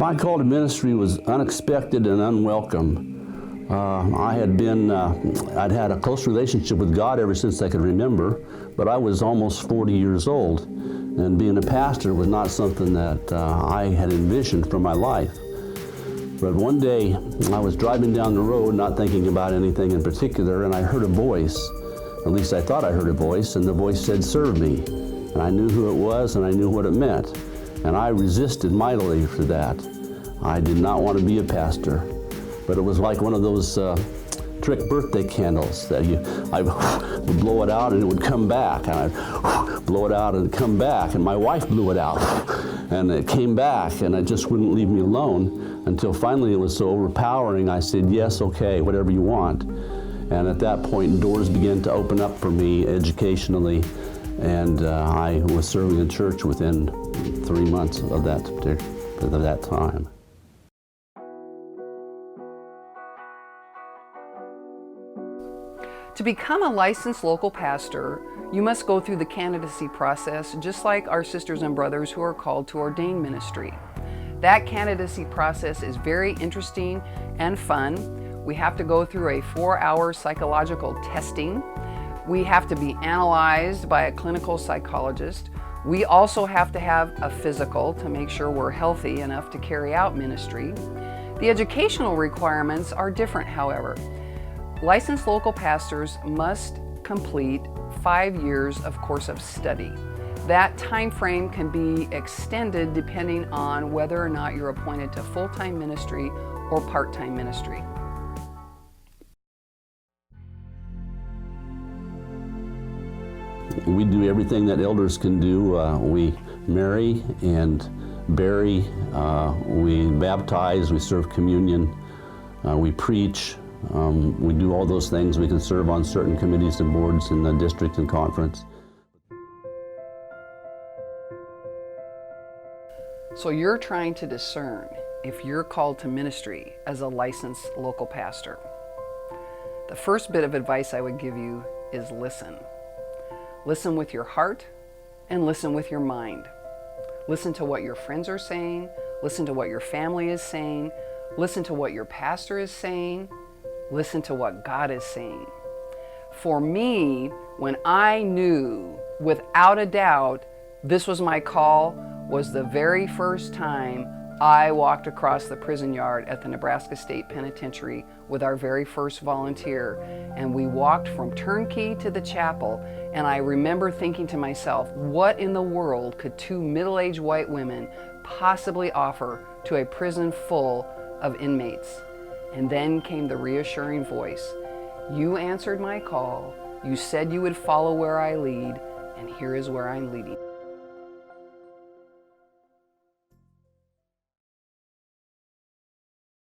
My call to ministry was unexpected and unwelcome. I'd had a close relationship with God ever since I could remember, but I was almost 40 years old, and being a pastor was not something that I had envisioned for my life. But one day, I was driving down the road, not thinking about anything in particular, and I heard a voice. At least I thought I heard a voice, and the voice said, "Serve me." And I knew who it was, and I knew what it meant. And I resisted mightily for that. I did not want to be a pastor. But it was like one of those trick birthday candles that I would blow it out and it would come back, and I'd blow it out and it'd come back, and my wife blew it out and it came back, and it just wouldn't leave me alone until finally it was so overpowering. I said, "Yes, okay, whatever you want." And at that point, doors began to open up for me educationally, and I was serving in church within 3 months of that time. To become a licensed local pastor, you must go through the candidacy process just like our sisters and brothers who are called to ordain ministry. That candidacy process is very interesting and fun. We have to go through a 4-hour psychological testing. We have to be analyzed by a clinical psychologist. We also have to have a physical to make sure we're healthy enough to carry out ministry. The educational requirements are different, however. Licensed local pastors must complete 5 years of course of study. That time frame can be extended depending on whether or not you're appointed to full-time ministry or part-time ministry. We do everything that elders can do. We marry and bury, we baptize, we serve communion, we preach. We do all those things. We can serve on certain committees and boards in the district and conference. So you're trying to discern if you're called to ministry as a licensed local pastor. The first bit of advice I would give you is listen. Listen with your heart and listen with your mind. Listen to what your friends are saying. Listen to what your family is saying. Listen to what your pastor is saying. Listen to what God is saying. For me, when I knew without a doubt this was my call, was the very first time I walked across the prison yard at the Nebraska State Penitentiary with our very first volunteer, and we walked from turnkey to the chapel, and I remember thinking to myself, what in the world could 2 middle-aged white women possibly offer to a prison full of inmates? And then came the reassuring voice. You answered my call. You said you would follow where I lead, and here is where I'm leading.